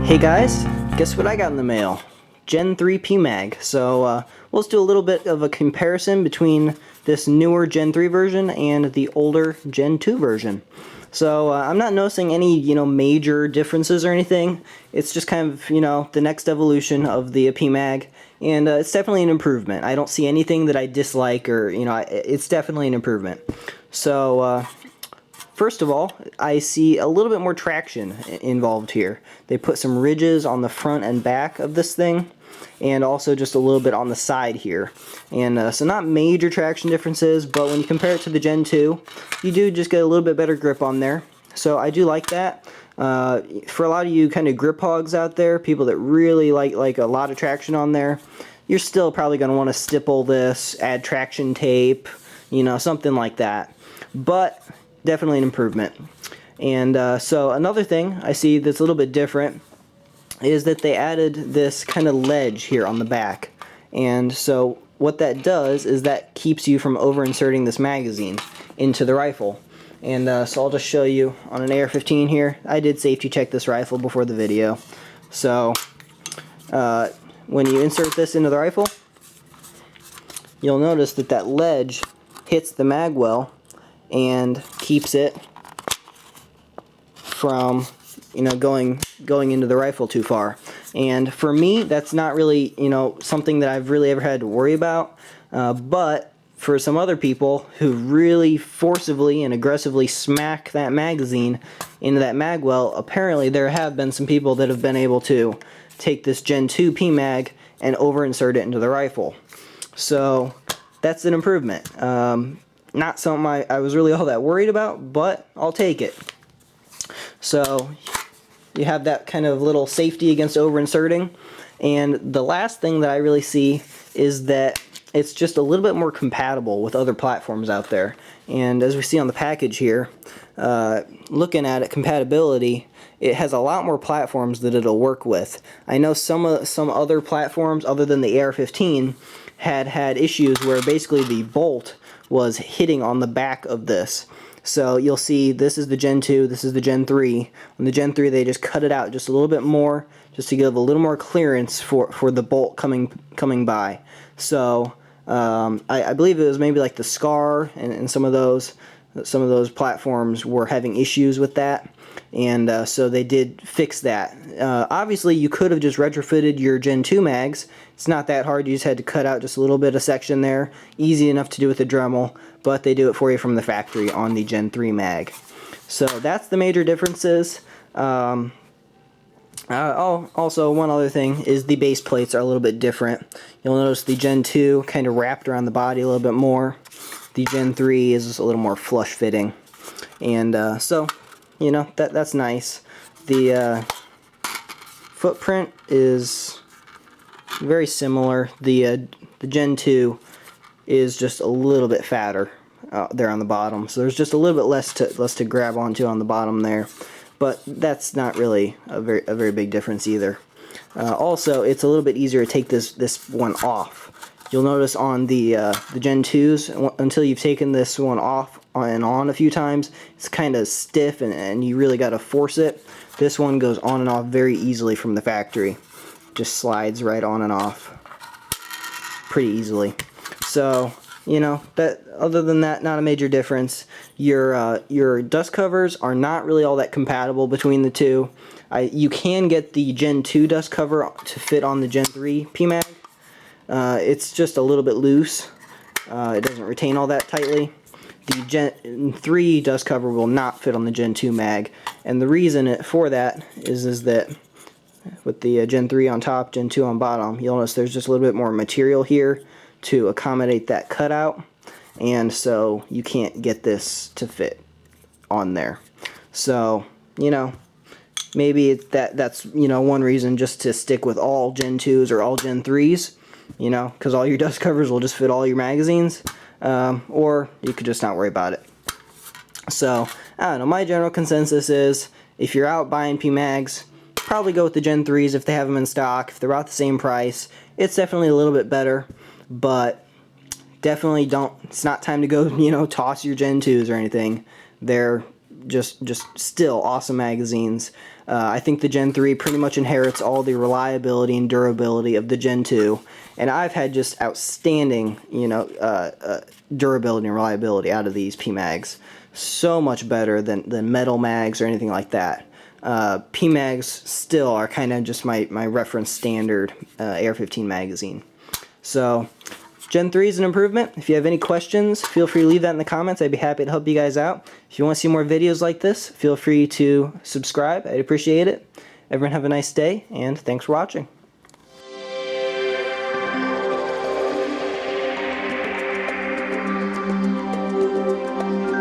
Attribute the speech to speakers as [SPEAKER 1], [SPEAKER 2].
[SPEAKER 1] Hey guys, guess what I got in the mail? Gen 3 Pmag. So let's do a little bit of a comparison between this newer Gen 3 version and the older Gen 2 version. So I'm not noticing any, major differences or anything. It's just kind of, the next evolution of the Pmag, and it's definitely an improvement. I don't see anything that I dislike, or, it's definitely an improvement. So first of all, I see a little bit more traction involved here. They put some ridges on the front and back of this thing, and also just a little bit on the side here. And so not major traction differences, but when you compare it to the Gen 2, you do just get a little bit better grip on there. So I do like that. For a lot of you kind of grip hogs out there, people that really like a lot of traction on there, you're still probably going to want to stipple this, add traction tape, something like that. But definitely an improvement. And so another thing I see that's a little bit different is that they added this kind of ledge here on the back. And so what that does is that keeps you from over-inserting this magazine into the rifle. And so I'll just show you on an AR-15 here. I did safety check this rifle before the video. So when you insert this into the rifle, you'll notice that that ledge hits the mag well and keeps it from going into the rifle too far. And for me, that's not really something that I've really ever had to worry about, but for some other people who really forcibly and aggressively smack that magazine into that mag well, apparently there have been some people that have been able to take this Gen 2 Pmag and over insert it into the rifle. So that's an improvement. Not something I was really all that worried about, but I'll take it. So you have that kind of little safety against over-inserting. And the last thing that I really see is that it's just a little bit more compatible with other platforms out there. And as we see on the package here, looking at it, compatibility, it has a lot more platforms that it'll work with. I know some other platforms other than the AR-15 had issues where basically the bolt was hitting on the back of this. So you'll see this is the Gen 2, this is the Gen 3. On the Gen 3 they just cut it out just a little bit more, just to give a little more clearance for the bolt coming by. So I believe it was maybe like the Scar and some of those platforms were having issues with that, and so they did fix that. Obviously you could have just retrofitted your Gen 2 mags. It's not that hard. You just had to cut out just a little bit of section there. Easy enough to do with a Dremel, but they do it for you from the factory on the Gen 3 mag. So that's the major differences. Also, one other thing is the base plates are a little bit different. You'll notice the Gen 2 kind of wrapped around the body a little bit more. The Gen 3 is just a little more flush fitting. And so, that's nice. The footprint is very similar. The Gen 2 is just a little bit fatter there on the bottom, so there's just a little bit less to grab onto on the bottom there, but that's not really a very big difference either. Also, it's a little bit easier to take this one off. You'll notice on the Gen 2s, until you've taken this one off and on a few times, it's kind of stiff and you really got to force it. This one goes on and off very easily from the factory. Just slides right on and off pretty easily. So that other than that, not a major difference. Your dust covers are not really all that compatible between the two. You can get the Gen 2 dust cover to fit on the Gen 3 Pmag. It's just a little bit loose. It doesn't retain all that tightly. The Gen 3 dust cover will not fit on the Gen 2 mag, and the reason for that is that with the Gen 3 on top, Gen 2 on bottom, you'll notice there's just a little bit more material here to accommodate that cutout, and so you can't get this to fit on there. So maybe that's one reason just to stick with all Gen 2s or all Gen 3s, because all your dust covers will just fit all your magazines, or you could just not worry about it. So I don't know, my general consensus is if you're out buying Pmags, probably go with the Gen 3s if they have them in stock. If they're about the same price, it's definitely a little bit better, but definitely it's not time to go, toss your Gen 2s or anything. They're just still awesome magazines. I think the Gen 3 pretty much inherits all the reliability and durability of the Gen 2, and I've had just outstanding, durability and reliability out of these Pmags. So much better than metal mags or anything like that. Pmags still are kind of just my reference standard AR-15 magazine. So Gen 3 is an improvement. If you have any questions, feel free to leave that in the comments. I'd be happy to help you guys out. If you want to see more videos like this, feel free to subscribe. I'd appreciate it. Everyone have a nice day, and thanks for watching.